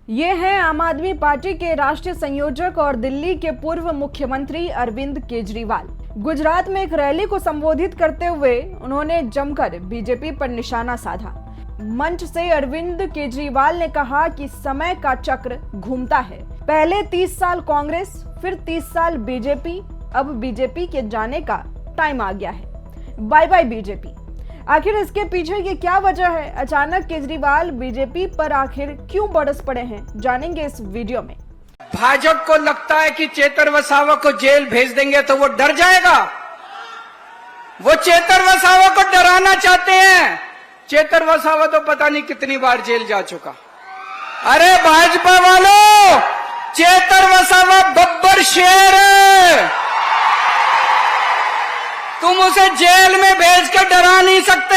ये हैं आम आदमी पार्टी के राष्ट्रीय संयोजक और दिल्ली के पूर्व मुख्यमंत्री अरविंद केजरीवाल। गुजरात में एक रैली को संबोधित करते हुए उन्होंने जमकर बीजेपी पर निशाना साधा। मंच से अरविंद केजरीवाल ने कहा कि समय का चक्र घूमता है। पहले 30 साल कांग्रेस, फिर 30 साल बीजेपी, अब बीजेपी के जाने का टाइम आ गया है। Bye bye BJP. आखिर इसके पीछे की क्या वजह है? अचानक केजरीवाल बीजेपी पर आखिर क्यों बरस पड़े हैं, जानेंगे इस वीडियो में। भाजपा को लगता है कि चेतर वसावा को जेल भेज देंगे तो वो डर जाएगा। वो चेतर वसावा को डराना चाहते हैं। चेतर वसावा तो पता नहीं कितनी बार जेल जा चुका। अरे भाजपा वालों, चेतर वसावा बब्बर शेर है। तुम उसे जेल में भेज कर डरा नहीं सकते।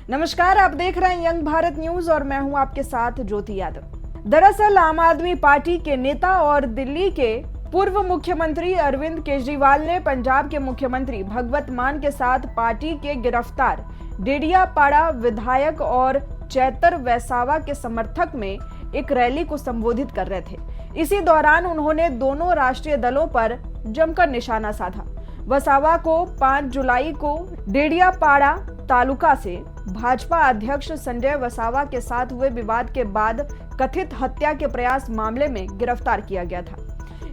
नमस्कार, आप देख रहे हैं यंग भारत न्यूज और मैं हूं आपके साथ ज्योति यादव। दरअसल आम आदमी पार्टी के नेता और दिल्ली के पूर्व मुख्यमंत्री अरविंद केजरीवाल ने पंजाब के मुख्यमंत्री भगवंत मान के साथ पार्टी के गिरफ्तार डेडियापाड़ा विधायक और चेतर वसावा के समर्थक में एक रैली को संबोधित कर रहे थे। इसी दौरान उन्होंने दोनों राष्ट्रीय दलों पर जमकर निशाना साधा। वसावा को 5 जुलाई को डेडियापाड़ा तालुका से भाजपा अध्यक्ष संजय वसावा के साथ हुए विवाद के बाद कथित हत्या के प्रयास मामले में गिरफ्तार किया गया था।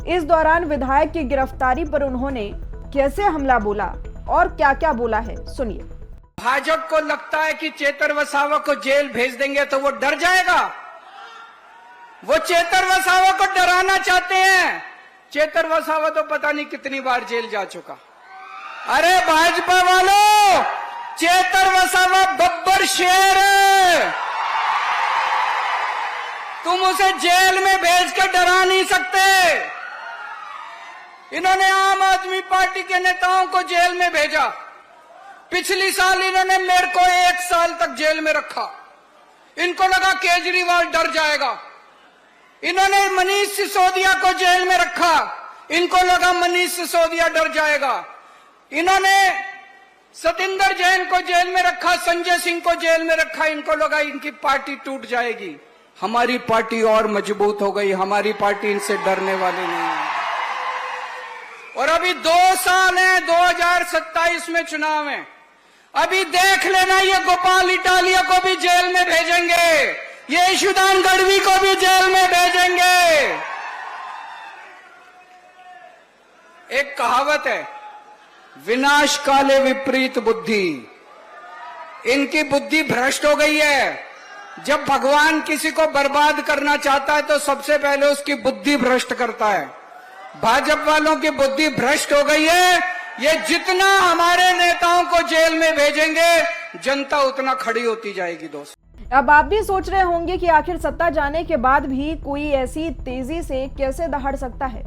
इस दौरान विधायक की गिरफ्तारी पर उन्होंने कैसे हमला बोला और क्या क्या बोला है, सुनिए। भाजपा को लगता है कि चेतर वसावा को जेल भेज देंगे तो वो डर जाएगा। वो चेतर वसावा को डराना चाहते हैं। चेतर वसावा तो पता नहीं कितनी बार जेल जा चुका। अरे भाजपा वालों, चेतर वसावा बब्बर शेर है। तुम उसे जेल में भेज कर डरा नहीं सकते। इन्होंने आम आदमी पार्टी के नेताओं को जेल में भेजा। पिछली साल इन्होंने मेरे को 1 साल तक जेल में रखा। इनको लगा केजरीवाल डर जाएगा। इन्होंने मनीष सिसोदिया को जेल में रखा। इनको लगा मनीष सिसोदिया डर जाएगा। इन्होंने सतिंदर जैन को जेल में रखा, संजय सिंह को जेल में रखा। इनको लगा इनकी पार्टी टूट जाएगी। हमारी पार्टी और मजबूत हो गई। हमारी पार्टी इनसे डरने वाली नहीं है। और अभी 2 साल है, 2027 में चुनाव है। अभी देख लेना, ये गोपाल इटालिया को भी जेल में भेजेंगे, ये ईशुदान गढ़वी को भी जेल में भेजेंगे। एक कहावत है, विनाश काले विपरीत बुद्धि। इनकी बुद्धि भ्रष्ट हो गई है। जब भगवान किसी को बर्बाद करना चाहता है तो सबसे पहले उसकी बुद्धि भ्रष्ट करता है। भाजपा वालों की बुद्धि भ्रष्ट हो गई है। ये जितना हमारे नेताओं को जेल में भेजेंगे, जनता उतना खड़ी होती जाएगी। दोस्त, अब आप भी सोच रहे होंगे कि आखिर सत्ता जाने के बाद भी कोई ऐसी तेजी से कैसे दहाड़ सकता है।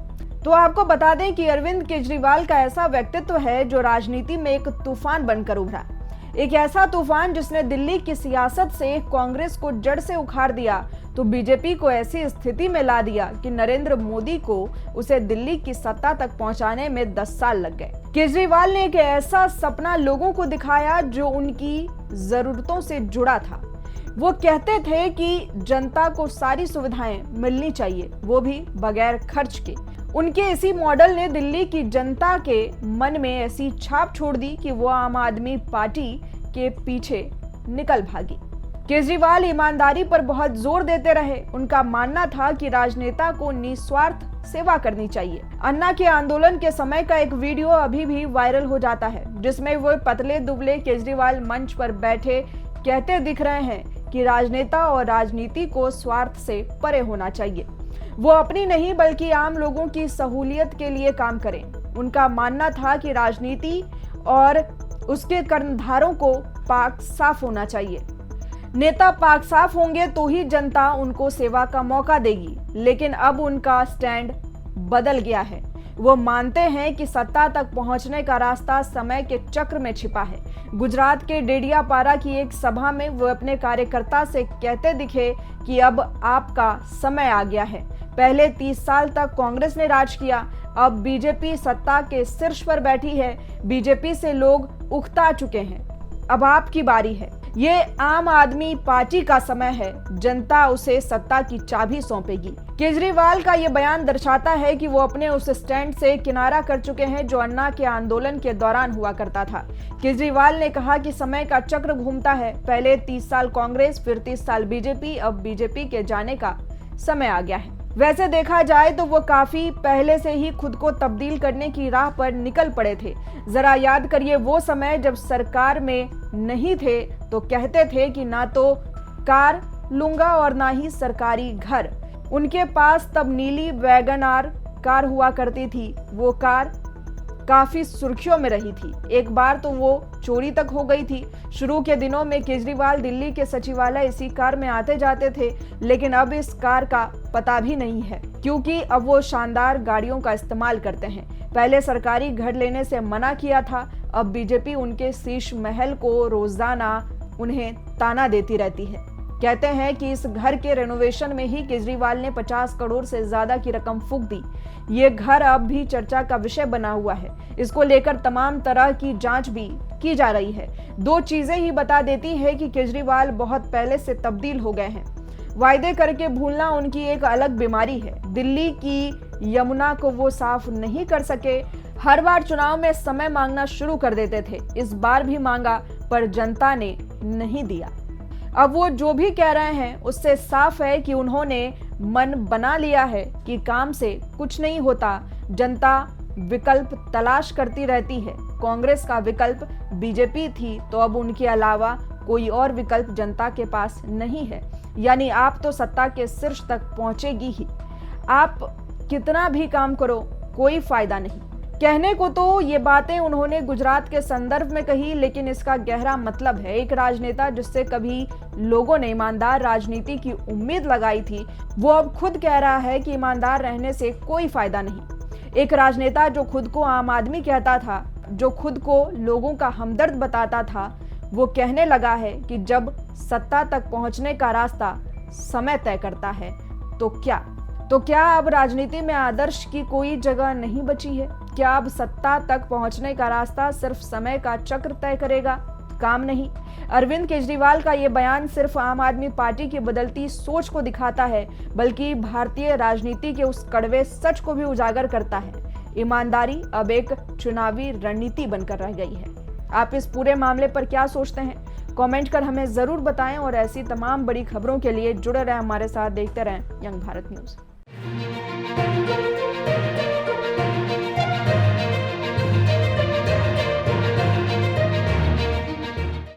तो आपको बता दें कि अरविंद केजरीवाल का ऐसा व्यक्तित्व है जो राजनीति में एक तूफान बनकर उभरा। एक ऐसा तूफान जिसने दिल्ली की सियासत से कांग्रेस को जड़ से उखाड़ दिया तो बीजेपी को ऐसी स्थिति में ला दिया कि नरेंद्र मोदी को उसे दिल्ली की सत्ता तक पहुंचाने में 10 साल लग गए। केजरीवाल ने एक ऐसा सपना लोगों को दिखाया जो उनकी जरूरतों से जुड़ा था। वो कहते थे कि जनता को सारी सुविधाएं मिलनी चाहिए, वो भी बगैर खर्च के। उनके इसी मॉडल ने दिल्ली की जनता के मन में ऐसी छाप छोड़ दी कि वो आम आदमी पार्टी के पीछे निकल भागी। केजरीवाल ईमानदारी पर बहुत जोर देते रहे। उनका मानना था कि राजनेता को निस्वार्थ सेवा करनी चाहिए। अन्ना के आंदोलन के समय का एक वीडियो अभी भी वायरल हो जाता है, जिसमें वो पतले दुबले केजरीवाल मंच पर बैठे कहते दिख रहे हैं कि राजनेता और राजनीति को स्वार्थ से परे होना चाहिए। वो अपनी नहीं बल्कि आम लोगों की सहूलियत के लिए काम करें। उनका मानना था कि राजनीति और उसके कर्णधारों को पाक साफ होना चाहिए। नेता पाक साफ होंगे तो ही जनता उनको सेवा का मौका देगी। लेकिन अब उनका स्टैंड बदल गया है। वो मानते हैं कि सत्ता तक पहुंचने का रास्ता समय के चक्र में छिपा है। गुजरात के डेडियापाड़ा की एक सभा में वो अपने कार्यकर्ता से कहते दिखे कि अब आपका समय आ गया है। पहले 30 साल तक कांग्रेस ने राज किया, अब बीजेपी सत्ता के शीर्ष पर बैठी है। बीजेपी से लोग उकता चुके हैं, अब आपकी बारी है। ये आम आदमी पार्टी का समय है, जनता उसे सत्ता की चाबी सौंपेगी। केजरीवाल का ये बयान दर्शाता है कि वो अपने उस स्टैंड से किनारा कर चुके हैं जो अन्ना के आंदोलन के दौरान हुआ करता था। केजरीवाल ने कहा कि समय का चक्र घूमता है, पहले 30 साल कांग्रेस, फिर 30 साल बीजेपी, अब बीजेपी के जाने का समय आ गया है। वैसे देखा जाए तो वो काफी पहले से ही खुद को तब्दील करने की राह पर निकल पड़े थे। जरा याद करिए वो समय जब सरकार में नहीं थे तो कहते थे कि ना तो कार लूंगा और ना ही सरकारी घर। उनके पास तब नीली वैगन आर कार हुआ करती थी। वो कार काफी सुर्खियों में रही थी। एक बार तो वो चोरी तक हो गई थी। शुरू के दिनों में केजरीवाल दिल्ली के सचिवालय इसी कार में आते जाते थे, लेकिन अब इस कार का पता भी नहीं है क्योंकि अब वो शानदार गाड़ियों का इस्तेमाल करते हैं। पहले सरकारी घर लेने से मना किया था, अब बीजेपी उनके शीश महल को रोजाना उन्हें ताना देती रहती है। कहते हैं कि इस घर के रेनोवेशन में ही केजरीवाल ने 50 करोड़ से ज्यादा की रकम फूंक दी। ये घर अब भी चर्चा का विषय बना हुआ है। इसको लेकर तमाम तरह की जांच भी की जा रही है। दो चीजें ही बता देती है कि केजरीवाल बहुत पहले से तब्दील हो गए हैं। वायदे करके भूलना उनकी एक अलग बीमारी है। दिल्ली की यमुना को वो साफ नहीं कर सके। हर बार चुनाव में समय मांगना शुरू कर देते थे। इस बार भी मांगा पर जनता ने नहीं दिया। अब वो जो भी कह रहे हैं उससे साफ है कि उन्होंने मन बना लिया है कि काम से कुछ नहीं होता। जनता विकल्प तलाश करती रहती है। कांग्रेस का विकल्प बीजेपी थी तो अब उनके अलावा कोई और विकल्प जनता के पास नहीं है। यानी आप तो सत्ता के शीर्ष तक पहुंचेगी ही। आप कितना भी काम करो कोई फायदा नहीं। कहने को तो ये बातें उन्होंने गुजरात के संदर्भ में कही, लेकिन इसका गहरा मतलब है एक राजनेता जिससे कभी लोगों ने ईमानदार राजनीति की उम्मीद लगाई थी, वो अब खुद कह रहा है कि ईमानदार रहने से कोई फायदा नहीं। एक राजनेता जो खुद को आम आदमी कहता था, जो खुद को लोगों का हमदर्द बताता था, वो कहने लगा है कि जब सत्ता तक पहुंचने का रास्ता समय तय करता है तो क्या अब राजनीति में आदर्श की कोई जगह नहीं बची है? क्या अब सत्ता तक पहुंचने का रास्ता सिर्फ समय का चक्र तय करेगा? काम नहीं। अरविंद केजरीवाल का ये बयान सिर्फ आम आदमी पार्टी की बदलती सोच को दिखाता है, बल्कि भारतीय राजनीति के उस कड़वे सच को भी उजागर करता है। ईमानदारी अब एक चुनावी रणनीति बनकर रह गई है। आप इस पूरे मामले पर क्या सोचते हैं? कमेंट कर हमें जरूर बताएं और ऐसी तमाम बड़ी खबरों के लिए जुड़े रहें हमारे साथ। देखते रहें यंग भारत न्यूज।